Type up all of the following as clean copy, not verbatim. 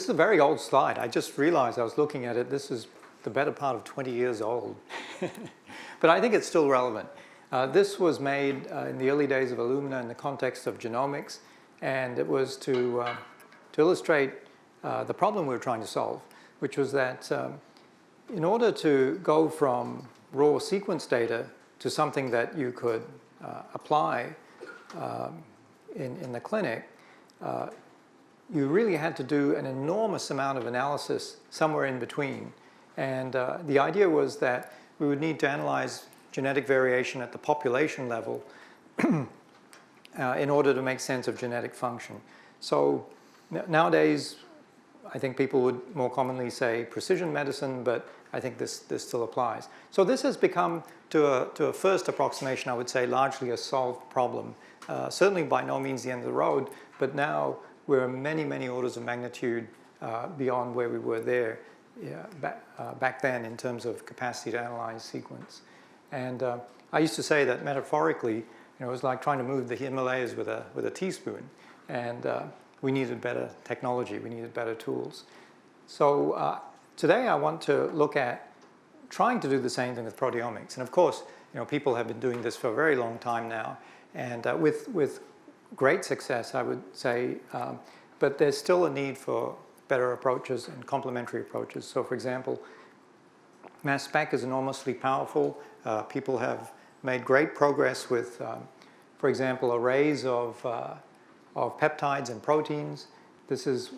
This is a very old slide. I just realized I was looking at it. This is the better part of 20 years old. But I think it's still relevant. This was made in the early days of Illumina in the context of genomics, and it was to illustrate the problem we were trying to solve, which was that in order to go from raw sequence data to something that you could apply in the clinic, you really had to do an enormous amount of analysis somewhere in between. And the idea was that we would need to analyze genetic variation at the population level in order to make sense of genetic function. So nowadays, I think people would more commonly say precision medicine, but I think this still applies. So this has become, to a first approximation, I would say, largely a solved problem. Certainly by no means the end of the road, but now we're many, many orders of magnitude beyond where we were there back then in terms of capacity to analyze sequence. And I used to say that metaphorically, it was like trying to move the Himalayas with a teaspoon. And we needed better technology, we needed better tools. So today I want to look at trying to do the same thing with proteomics. And of course, people have been doing this for a very long time now, and with great success, I would say, but there's still a need for better approaches and complementary approaches. So for example, mass spec is enormously powerful. People have made great progress with, for example, arrays of peptides and proteins. This is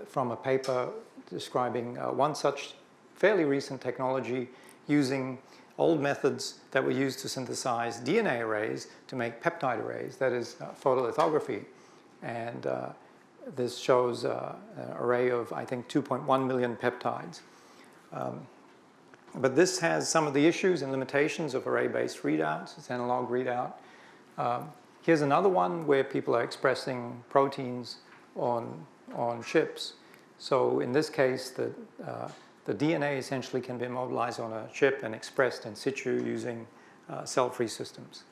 from a paper describing one such fairly recent technology using old methods that were used to synthesize DNA arrays to make peptide arrays, that is photolithography. And this shows an array of, I think, 2.1 million peptides. But this has some of the issues and limitations of array-based readouts. It's analog readout. Here's another one where people are expressing proteins on chips. So in this case, the DNA essentially can be mobilized on a chip and expressed in situ using cell-free systems.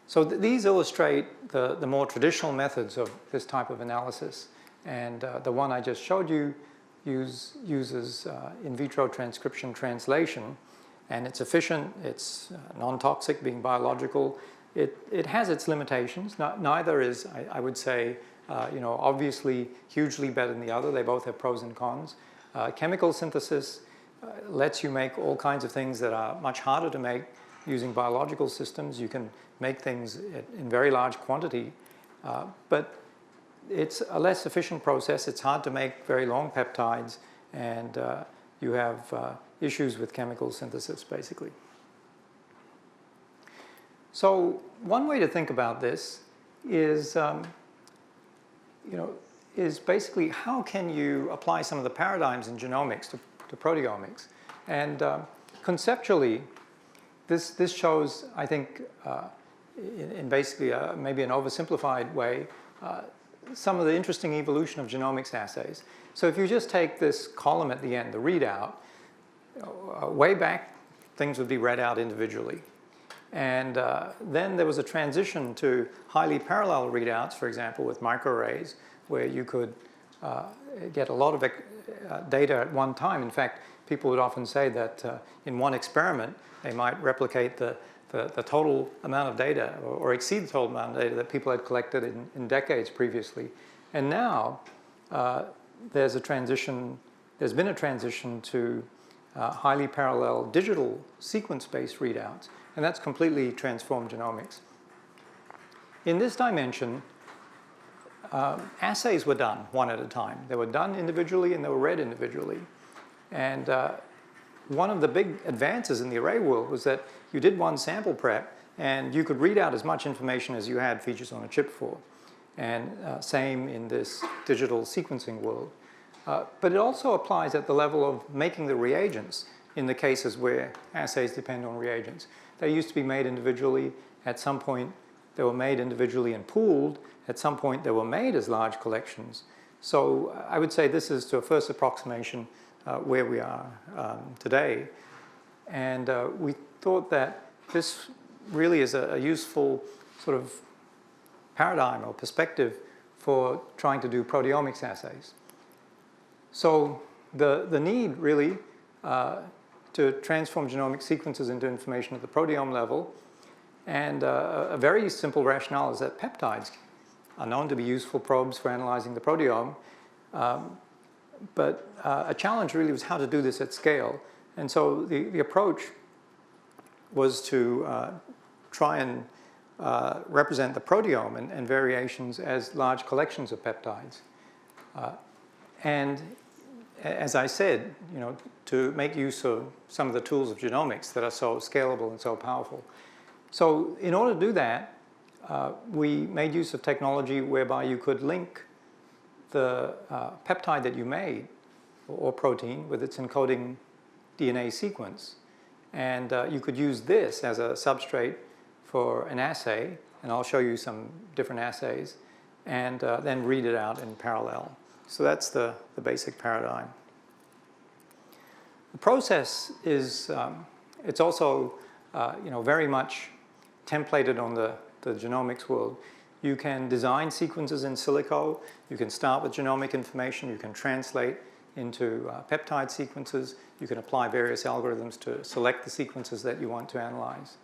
So these illustrate the more traditional methods of this type of analysis. And the one I just showed you uses in vitro transcription translation. And it's efficient, it's non-toxic, being biological. It has its limitations. Neither is, I would say, obviously hugely better than the other. They both have pros and cons. Chemical synthesis lets you make all kinds of things that are much harder to make using biological systems. You can make things in very large quantity, but it's a less efficient process. It's hard to make very long peptides, and you have issues with chemical synthesis, basically. So one way to think about this is, is basically how can you apply some of the paradigms in genomics to proteomics. And conceptually, this shows, I think, in basically maybe an oversimplified way, some of the interesting evolution of genomics assays. So if you just take this column at the end, the readout, way back, things would be read out individually. And then there was a transition to highly parallel readouts, for example, with microarrays, where you could get a lot of data at one time. In fact, people would often say that in one experiment, they might replicate the total amount of data or exceed the total amount of data that people had collected in decades previously. And now there's been a transition to highly parallel digital sequence-based readouts, and that's completely transformed genomics. In this dimension, assays were done one at a time. They were done individually and they were read individually. And one of the big advances in the array world was that you did one sample prep and you could read out as much information as you had features on a chip for. And same in this digital sequencing world. But it also applies at the level of making the reagents in the cases where assays depend on reagents. They used to be made individually. At some point, they were made individually and pooled. At some point, they were made as large collections. So I would say this is, to a first approximation, where we are today. And we thought that this really is a useful sort of paradigm or perspective for trying to do proteomics assays. So the need really to transform genomic sequences into information at the proteome level, and a very simple rationale is that peptides are known to be useful probes for analyzing the proteome, but a challenge really was how to do this at scale. And so the approach was to try and represent the proteome and variations as large collections of peptides. And as I said, to make use of some of the tools of genomics that are so scalable and so powerful. So in order to do that, we made use of technology whereby you could link the peptide that you made, or protein, with its encoding DNA sequence. And you could use this as a substrate for an assay, and I'll show you some different assays, and then read it out in parallel. So that's the basic paradigm. The process is, it's also very much templated on the genomics world. You can design sequences in silico, you can start with genomic information, you can translate into peptide sequences, you can apply various algorithms to select the sequences that you want to analyze.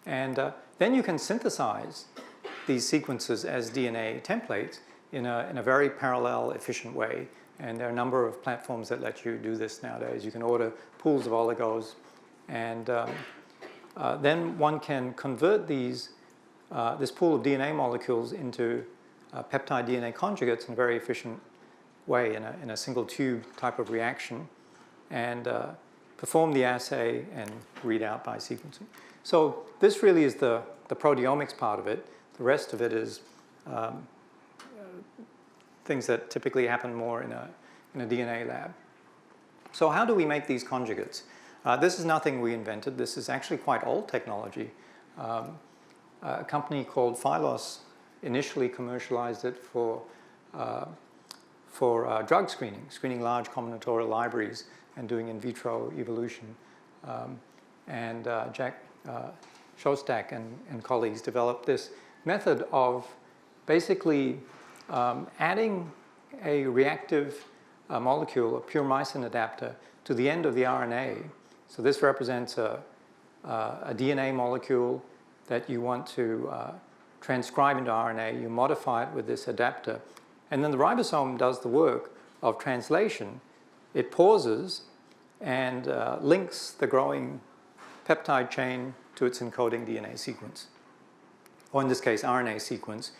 And then you can synthesize these sequences as DNA templates in a very parallel, efficient way. And there are a number of platforms that let you do this nowadays. You can order pools of oligos, and then one can convert this pool of DNA molecules into peptide DNA conjugates in a very efficient way in a single tube type of reaction, and perform the assay and read out by sequencing. So this really is the proteomics part of it. The rest of it is things that typically happen more in a DNA lab. So how do we make these conjugates? This is nothing we invented. This is actually quite old technology. A company called Phylos initially commercialized it for drug screening large combinatorial libraries and doing in vitro evolution. And Jack Szostak and colleagues developed this method of basically adding a reactive molecule, a pure myosin adapter, to the end of the RNA. So this represents a DNA molecule that you want to transcribe into RNA. You modify it with this adapter. And then the ribosome does the work of translation. It pauses and links the growing peptide chain to its encoding DNA sequence, or in this case, RNA sequence.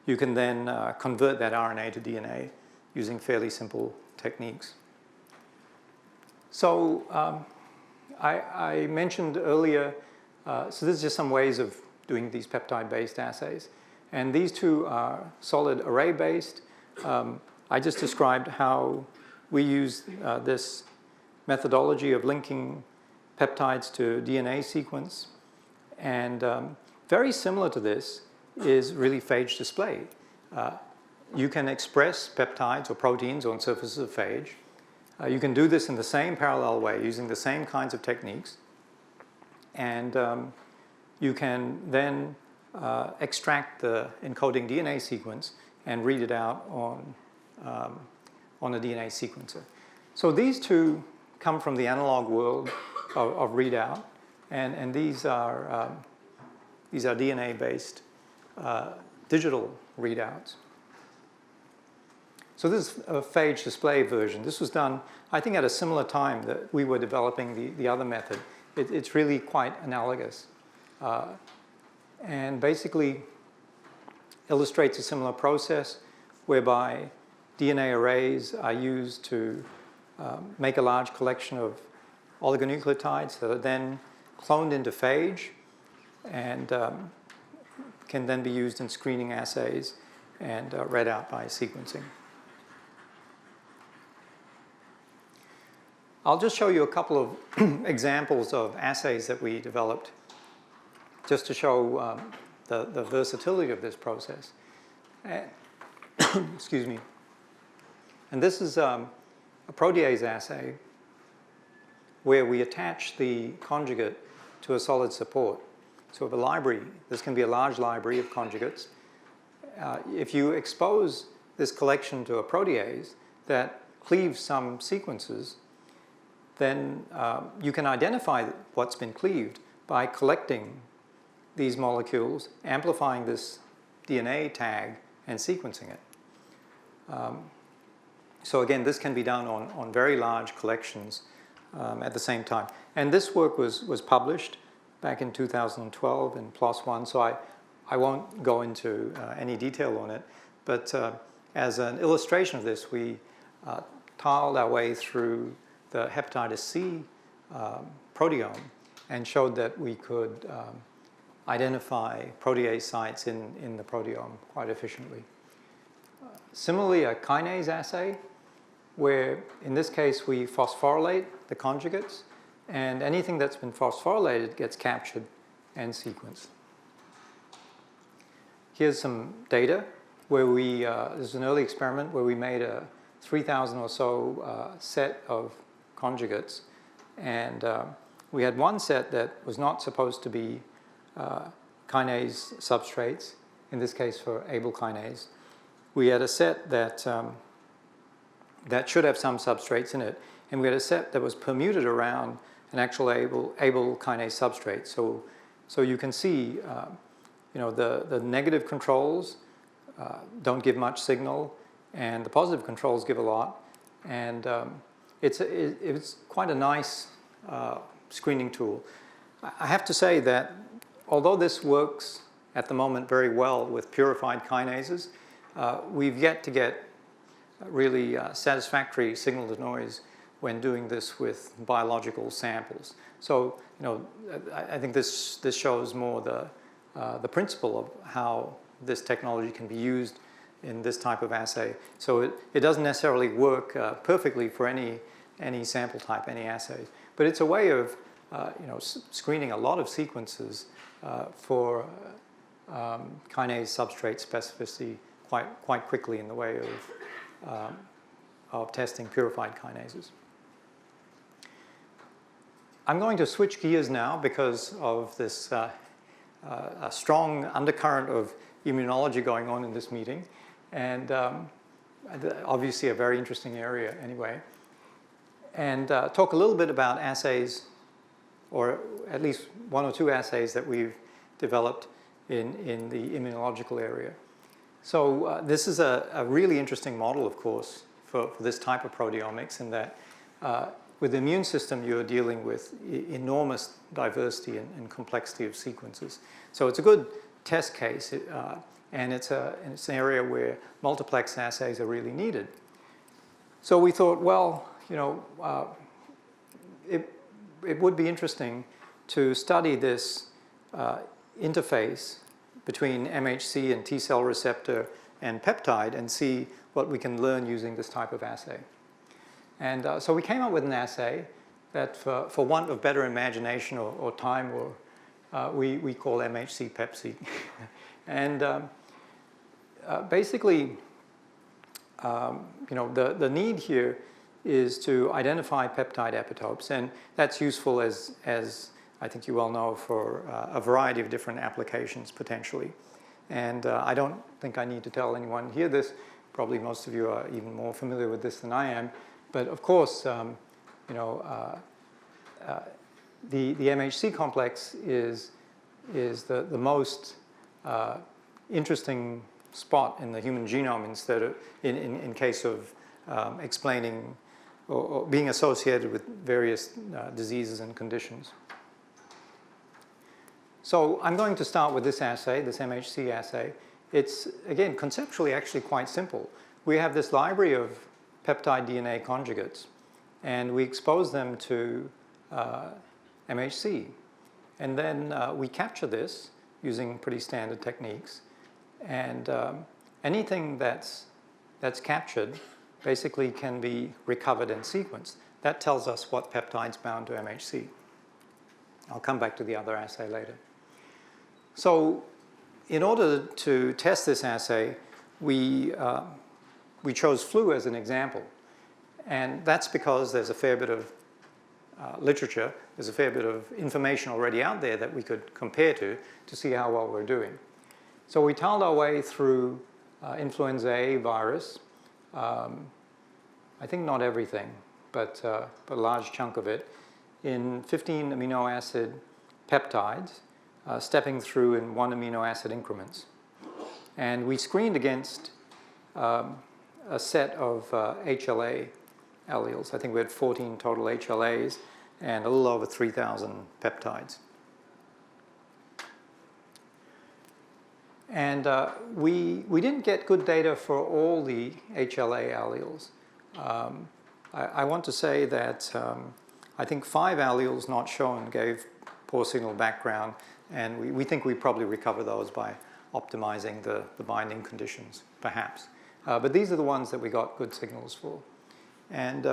You can then convert that RNA to DNA using fairly simple techniques. So I mentioned earlier, so this is just some ways of doing these peptide-based assays. And these two are solid array-based. I just described how we use this methodology of linking peptides to DNA sequence. And very similar to this is really phage display. You can express peptides or proteins on surfaces of phage. You can do this in the same parallel way using the same kinds of techniques. And you can then extract the encoding DNA sequence and read it out on a DNA sequencer. So these two come from the analog world of readout, and these are DNA-based digital readouts. So this is a phage display version. This was done, I think, at a similar time that we were developing the other method. It's really quite analogous, and basically illustrates a similar process whereby DNA arrays are used to make a large collection of oligonucleotides that are then cloned into phage and can then be used in screening assays and read out by sequencing. I'll just show you a couple of examples of assays that we developed just to show the versatility of this process. Excuse me. And this is a protease assay where we attach the conjugate to a solid support. So we have a library. This can be a large library of conjugates. If you expose this collection to a protease, that cleave some sequences, then you can identify what's been cleaved by collecting these molecules, amplifying this DNA tag, and sequencing it. So again, this can be done on very large collections at the same time. And this work was published back in 2012 in PLOS One, so I won't go into any detail on it. But as an illustration of this, we tiled our way through the hepatitis C proteome and showed that we could identify protease sites in the proteome quite efficiently. Similarly, a kinase assay, where in this case we phosphorylate the conjugates, and anything that's been phosphorylated gets captured and sequenced. Here's some data where this is an early experiment where we made a 3,000 or so set of conjugates, and we had one set that was not supposed to be kinase substrates, in this case for Abel kinase. We had a set that should have some substrates in it, and we had a set that was permuted around an actual Abel kinase substrate. So you can see, the negative controls don't give much signal, and the positive controls give a lot. And it's quite a nice screening tool. I have to say that although this works at the moment very well with purified kinases, we've yet to get really satisfactory signal to noise when doing this with biological samples. So, I think this shows more the principle of how this technology can be used in this type of assay. So it doesn't necessarily work perfectly for any sample type, any assay, but it's a way of screening a lot of sequences for kinase substrate specificity quite quickly in the way of testing purified kinases. I'm going to switch gears now because of this a strong undercurrent of immunology going on in this meeting, and obviously a very interesting area anyway, and talk a little bit about assays, or at least one or two assays that we've developed in the immunological area. So this is a really interesting model, of course, for this type of proteomics, in that with the immune system, you're dealing with enormous diversity and complexity of sequences. So it's a good test case, and it's an area where multiplex assays are really needed. So we thought, well, it would be interesting to study this interface between MHC and T-cell receptor and peptide and see what we can learn using this type of assay. And so we came up with an assay that, for want of better imagination or time, we call MHC-Pepsi. And basically, the need here is to identify peptide epitopes, and that's useful as I think you all know, for a variety of different applications potentially. And I don't think I need to tell anyone here this. Probably most of you are even more familiar with this than I am. But of course, the MHC complex is the most interesting spot in the human genome in case of explaining or being associated with various diseases and conditions. So I'm going to start with this assay, this MHC assay. It's, again, conceptually actually quite simple. We have this library of peptide DNA conjugates, and we expose them to MHC. And then we capture this using pretty standard techniques. And anything that's captured basically can be recovered and sequenced. That tells us what peptide's bound to MHC. I'll come back to the other assay later. So in order to test this assay, we chose flu as an example. And that's because there's a fair bit of literature, there's a fair bit of information already out there that we could compare to see how well we're doing. So we tiled our way through influenza A virus, I think not everything, but a large chunk of it, in 15 amino acid peptides, stepping through in 1 amino acid increments. And we screened against a set of HLA alleles. I think we had 14 total HLAs and a little over 3,000 peptides. And we didn't get good data for all the HLA alleles. I want to say that I think 5 alleles not shown gave poor signal background, and we think we probably recover those by optimizing the binding conditions, perhaps. But these are the ones that we got good signals for. And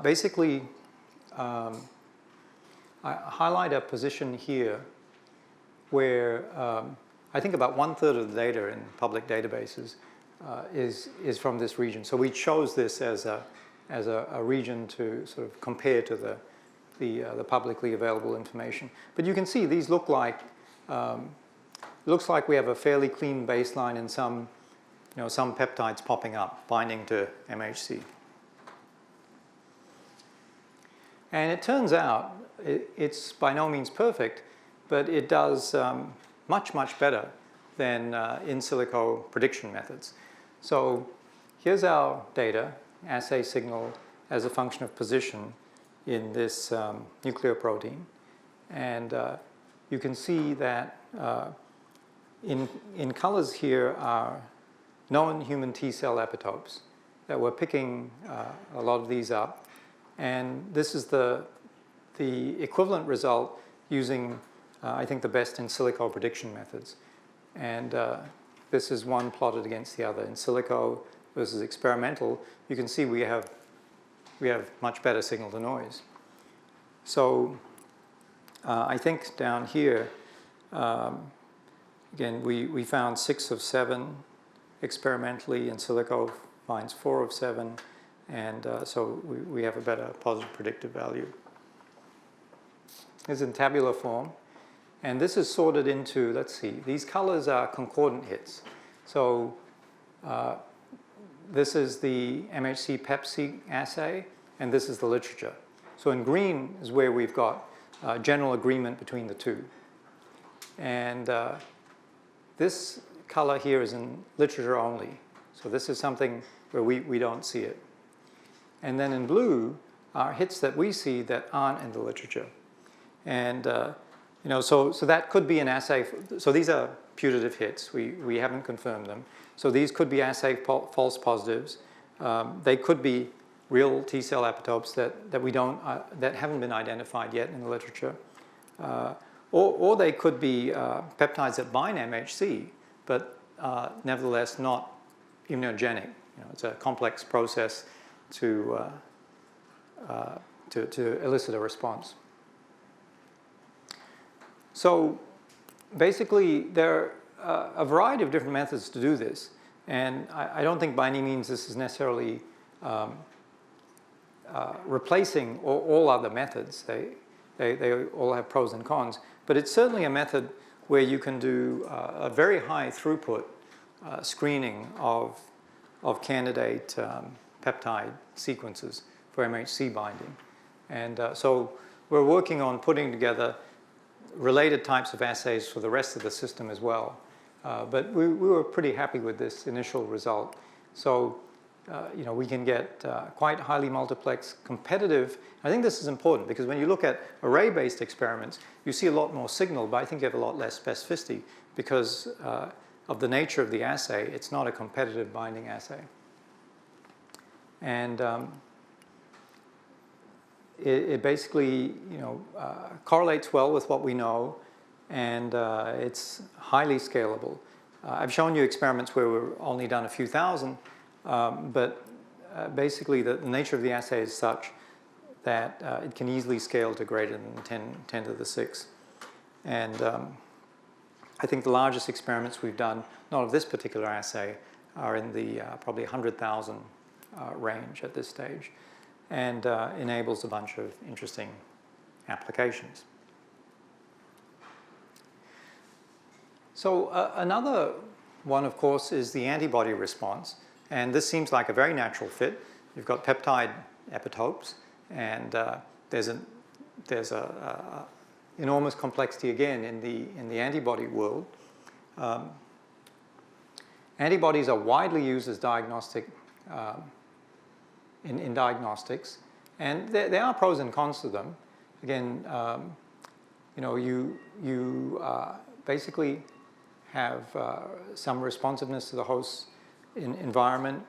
basically, I highlight a position here where I think about 1/3 of the data in public databases is from this region. So we chose this as a region to sort of compare to the publicly available information. But you can see these look like looks like we have a fairly clean baseline and some peptides popping up binding to MHC. And it turns out it's by no means perfect, but it does much better than in silico prediction methods. So here's our data, assay signal as a function of position in this nucleoprotein. And you can see that in colors here are known human T cell epitopes that we're picking a lot of these up. And this is the equivalent result using, I think, the best in silico prediction methods. And this is one plotted against the other. In silico versus experimental, you can see we have much better signal to noise. So I think down here, again, we found 6 of 7 experimentally. In silico finds 4 of 7. And so we have a better positive predictive value. This is in tabular form. And this is sorted into, let's see, these colors are concordant hits. So this is the MHC Peptides assay, and this is the literature. So in green is where we've got general agreement between the two. And this color here is in literature only. So this is something where we don't see it. And then in blue are hits that we see that aren't in the literature. And so that could be an assay. So these are putative hits. We haven't confirmed them. So these could be assay false positives. They could be real T cell epitopes that we don't that haven't been identified yet in the literature, or they could be peptides that bind MHC, but nevertheless not immunogenic. It's a complex process to elicit a response. So basically, there are a variety of different methods to do this. And I don't think by any means this is necessarily replacing all other methods. They all have pros and cons. But it's certainly a method where you can do a very high throughput screening of candidate peptide sequences for MHC binding. And so we're working on putting together related types of assays for the rest of the system as well. But we were pretty happy with this initial result. So, we can get quite highly multiplex, competitive. I think this is important because when you look at array-based experiments, you see a lot more signal, but I think you have a lot less specificity because of the nature of the assay. It's not a competitive binding assay. And it basically, correlates well with what we know, and it's highly scalable. I've shown you experiments where we've only done a few thousand, but basically the nature of the assay is such that it can easily scale to greater than 10 to the 6. And I think the largest experiments we've done, not of this particular assay, are in the probably 100,000 range at this stage, and enables a bunch of interesting applications. So another one, of course, is the antibody response. And this seems like a very natural fit. You've got peptide epitopes, and there's a enormous complexity again in the antibody world. Antibodies are widely used as diagnostic in diagnostics, and there are pros and cons to them. Again, you know, you basically have some responsiveness to the host environment.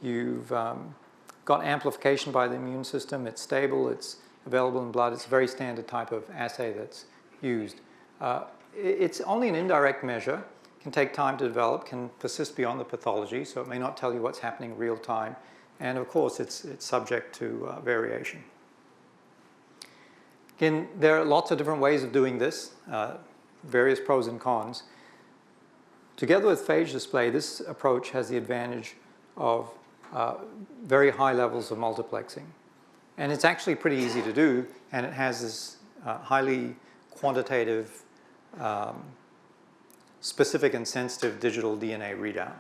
You've got amplification by the immune system. It's stable. It's available in blood. It's a very standard type of assay that's used. It's only an indirect measure. Can take time to develop. Can persist beyond the pathology, so it may not tell you what's happening real time. And of course, it's subject to variation. Again, there are lots of different ways of doing this, various pros and cons. Together with phage display, this approach has the advantage of very high levels of multiplexing. And it's actually pretty easy to do, and it has this highly quantitative, specific and sensitive digital DNA readout.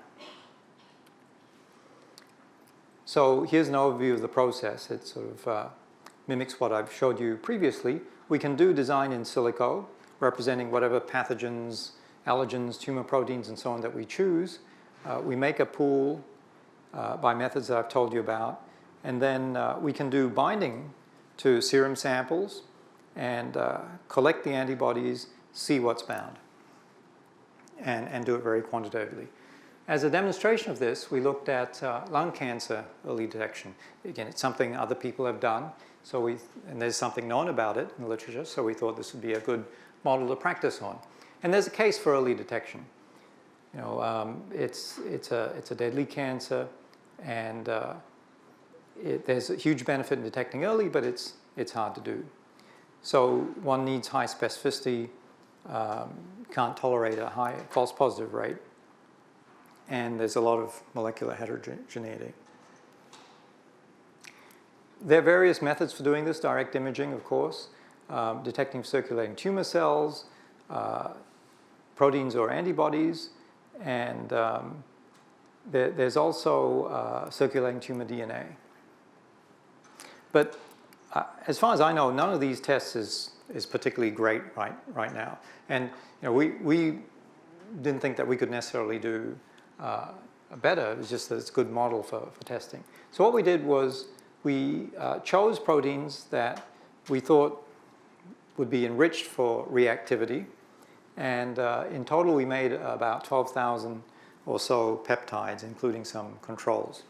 So here's an overview of the process. It sort of mimics what I've showed you previously. We can do design in silico, representing whatever pathogens, allergens, tumor proteins, and so on that we choose. We make a pool by methods that I've told you about. And then we can do binding to serum samples and collect the antibodies, see what's bound, and do it very quantitatively. As a demonstration of this, we looked at lung cancer early detection. Again, it's something other people have done, and there's something known about it in the literature, so we thought this would be a good model to practice on. And there's a case for early detection. You know, it's a deadly cancer, and there's a huge benefit in detecting early, but it's hard to do. So one needs high specificity, can't tolerate a high false positive rate, and there's a lot of molecular heterogeneity. There are various methods for doing this, direct imaging, of course, detecting circulating tumor cells, proteins or antibodies, and there's also circulating tumor DNA. But as far as I know, none of these tests is particularly great right now. And you know, we didn't think that we could necessarily do better. It was just that it's a good model for testing. So what we did was we chose proteins that we thought would be enriched for reactivity. And in total, we made about 12,000 or so peptides, including some controls.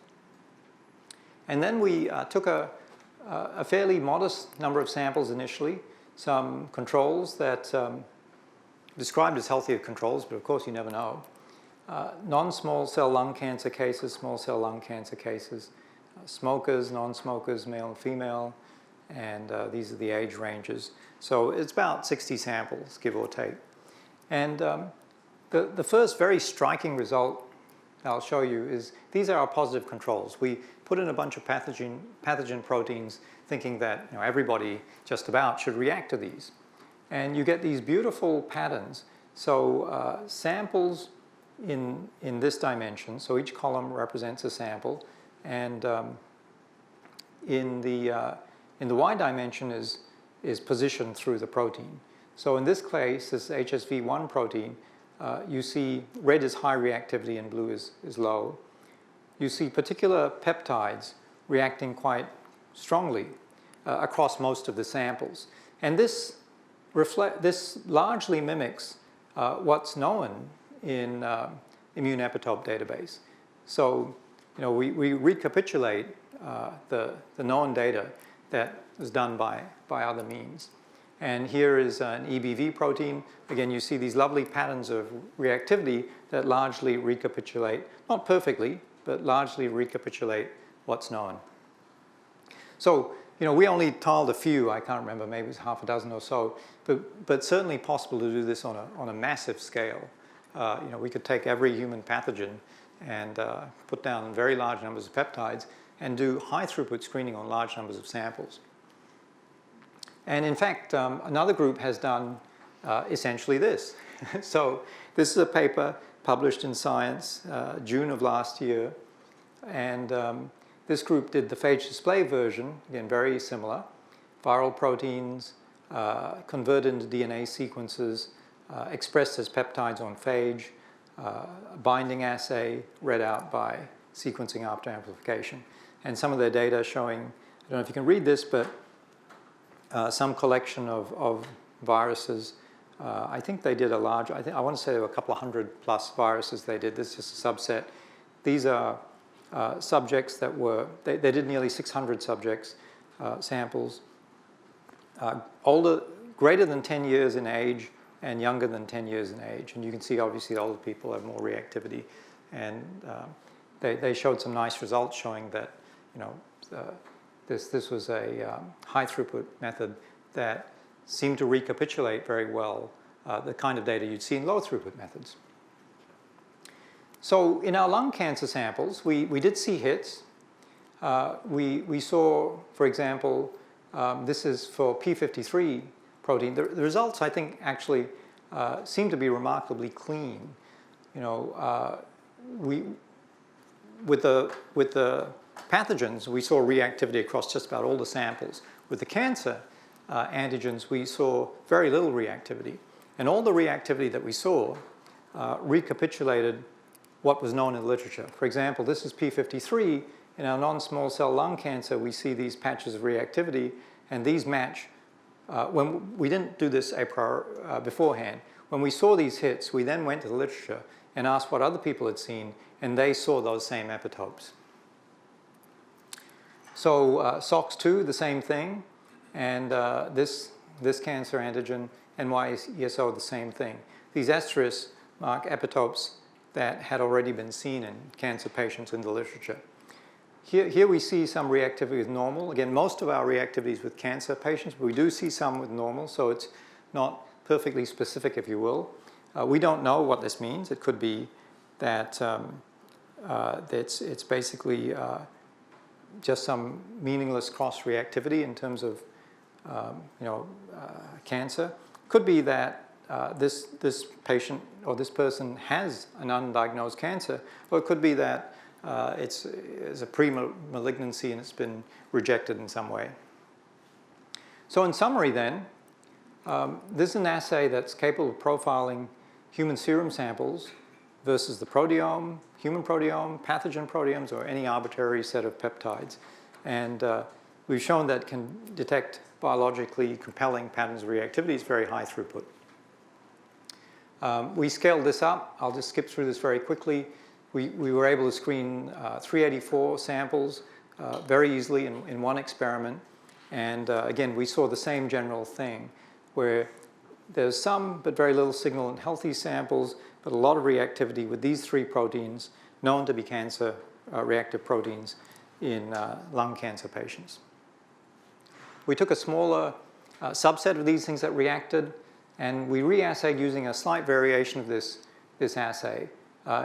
And then we took a fairly modest number of samples initially, some controls that described as healthier controls, but of course you never know. Non-small cell lung cancer cases, small cell lung cancer cases, smokers, non-smokers, male and female, and these are the age ranges. So it's about 60 samples, give or take. And the first very striking result I'll show you is these are our positive controls. We put in a bunch of pathogen proteins thinking that everybody just about should react to these. And you get these beautiful patterns. So samples in this dimension, so each column represents a sample, and in the y dimension is positioned through the protein. So in this case, this HSV1 protein, you see red is high reactivity and blue is low. You see particular peptides reacting quite strongly across most of the samples. And this largely mimics what's known in immune epitope database. So we recapitulate the known data that was done by other means. And here is an EBV protein. Again, you see these lovely patterns of reactivity that largely recapitulate, not perfectly, but largely recapitulate what's known. So, we only tiled a few, I can't remember, maybe it was half a dozen or so, but certainly possible to do this on a massive scale. We could take every human pathogen and put down very large numbers of peptides and do high throughput screening on large numbers of samples. And in fact, another group has done essentially this. So this is a paper published in Science, June of last year. And this group did the phage display version, again, very similar. Viral proteins converted into DNA sequences, expressed as peptides on phage, binding assay read out by sequencing after amplification. And some of their data showing, I don't know if you can read this, but some collection of viruses. I think they did a large, I want to say there were a couple of 100+ viruses they did. This is just a subset. These are subjects that were, they did nearly 600 subjects, samples, greater than 10 years in age and younger than 10 years in age. And you can see, obviously, the older people have more reactivity. And they showed some nice results showing that, you know, this was a high throughput method that seemed to recapitulate very well the kind of data you'd see in low throughput methods. So in our lung cancer samples, we did see hits. We saw, for example, this is for p53 protein. The results, I think, actually seem to be remarkably clean. You know, with the pathogens, we saw reactivity across just about all the samples. With the cancer antigens, we saw very little reactivity. And all the reactivity that we saw recapitulated what was known in the literature. For example, this is p53. In our non-small cell lung cancer, we see these patches of reactivity, and these match. When we didn't do this beforehand, when we saw these hits, we then went to the literature and asked what other people had seen, and they saw those same epitopes. So SOX2, the same thing, and this cancer antigen, NY-ESO, the same thing. These asterisks mark epitopes that had already been seen in cancer patients in the literature. Here we see some reactivity with normal. Again, most of our reactivity is with cancer patients, but we do see some with normal, so it's not perfectly specific, if you will. We don't know what this means. It could be that it's basically just some meaningless cross-reactivity in terms of cancer. Could be that this patient or this person has an undiagnosed cancer, or it could be that it's a pre-malignancy and it's been rejected in some way. So in summary then, this is an assay that's capable of profiling human serum samples versus the proteome, human proteome, pathogen proteomes, or any arbitrary set of peptides. And we've shown that it can detect biologically compelling patterns of reactivity. It's very high throughput. We scaled this up. I'll just skip through this very quickly. We were able to screen 384 samples very easily in one experiment. And again, we saw the same general thing, where there's some but very little signal in healthy samples, but a lot of reactivity with these three proteins known to be cancer reactive proteins in lung cancer patients. We took a smaller subset of these things that reacted, and we reassayed using a slight variation of this assay.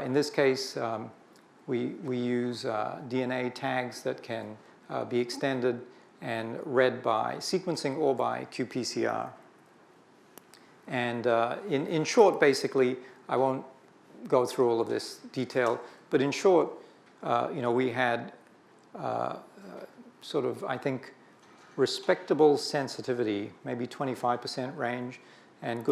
In this case, we use DNA tags that can be extended and read by sequencing or by qPCR. And in short, basically, I won't go through all of this detail, but in short, we had sort of, I think, respectable sensitivity, maybe 25% range, and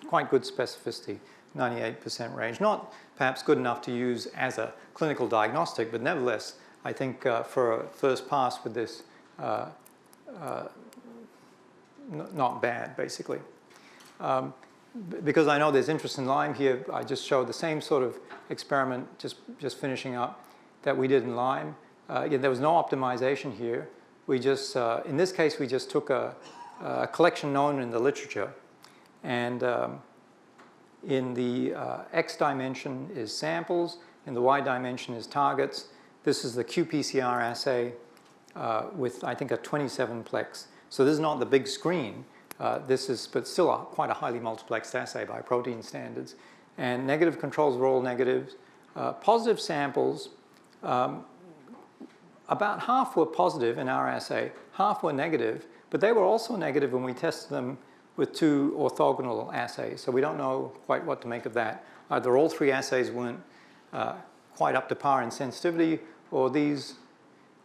quite good specificity, 98% range. Not perhaps good enough to use as a clinical diagnostic, but nevertheless, I think for a first pass with this, not bad, basically. Because I know there's interest in Lyme here, I just showed the same sort of experiment, just finishing up, that we did in Lyme. Again, there was no optimization here. We just, in this case, we just took a collection known in the literature, and in the X dimension is samples, in the Y dimension is targets. This is the qPCR assay with, I think, a 27-plex. So this is not the big screen. This is, but still quite a highly multiplexed assay by protein standards. And negative controls were all negatives. Positive samples, about half were positive in our assay, half were negative, but they were also negative when we tested them with two orthogonal assays. So we don't know quite what to make of that. Either all three assays weren't quite up to par in sensitivity, or these,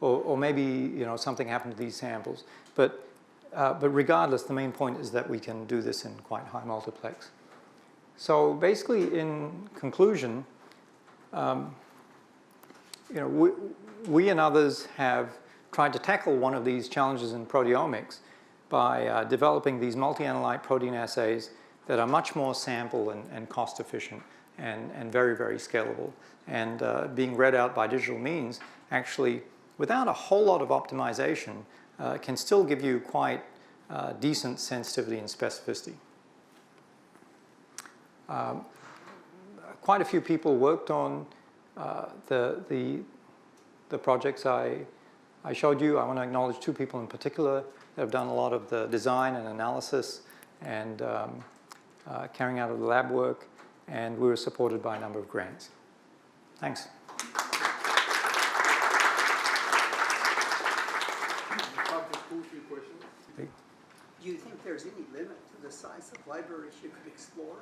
or maybe, you know, something happened to these samples. But regardless, the main point is that we can do this in quite high multiplex. So basically, in conclusion, you know, we and others have tried to tackle one of these challenges in proteomics by developing these multi-analyte protein assays that are much more sample and cost efficient and very, very scalable. And being read out by digital means, actually, without a whole lot of optimization, can still give you quite decent sensitivity and specificity. Quite a few people worked on the projects I showed you. I want to acknowledge two people in particular that have done a lot of the design and analysis and carrying out of the lab work, and we were supported by a number of grants. Thanks. Do you think there's any limit to the size of libraries you could explore?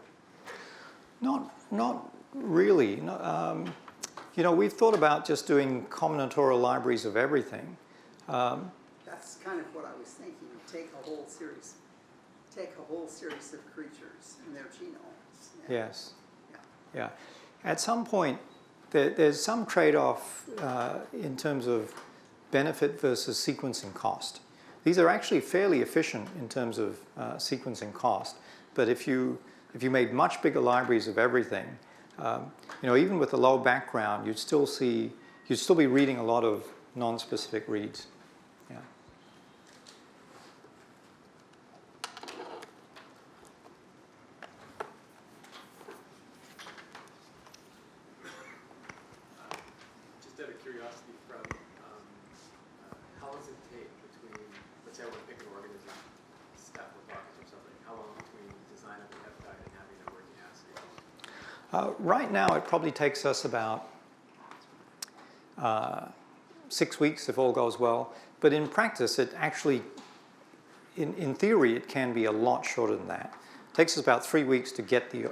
Not really. No, you know, we've thought about just doing combinatorial libraries of everything. That's kind of what I was thinking. Take a whole series of creatures and their genomes. Yes. Yeah. At some point, there's some trade-off in terms of benefit versus sequencing cost. These are actually fairly efficient in terms of sequencing cost, but if you made much bigger libraries of everything, you know, even with a low background, you'd still be reading a lot of non-specific reads. Yeah. Just out of curiosity, how long does it take between, let's say I want to pick an organism, Staphylococcus or something, how long between design of the peptide and having a working assay? Right now, it probably takes us about 6 weeks if all goes well. But in practice, it actually, in theory, it can be a lot shorter than that. It takes us about 3 weeks to get the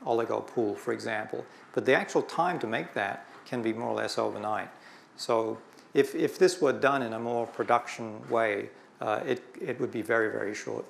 oligo pool, for example. But the actual time to make that can be more or less overnight. So if this were done in a more production way, it would be very, very short.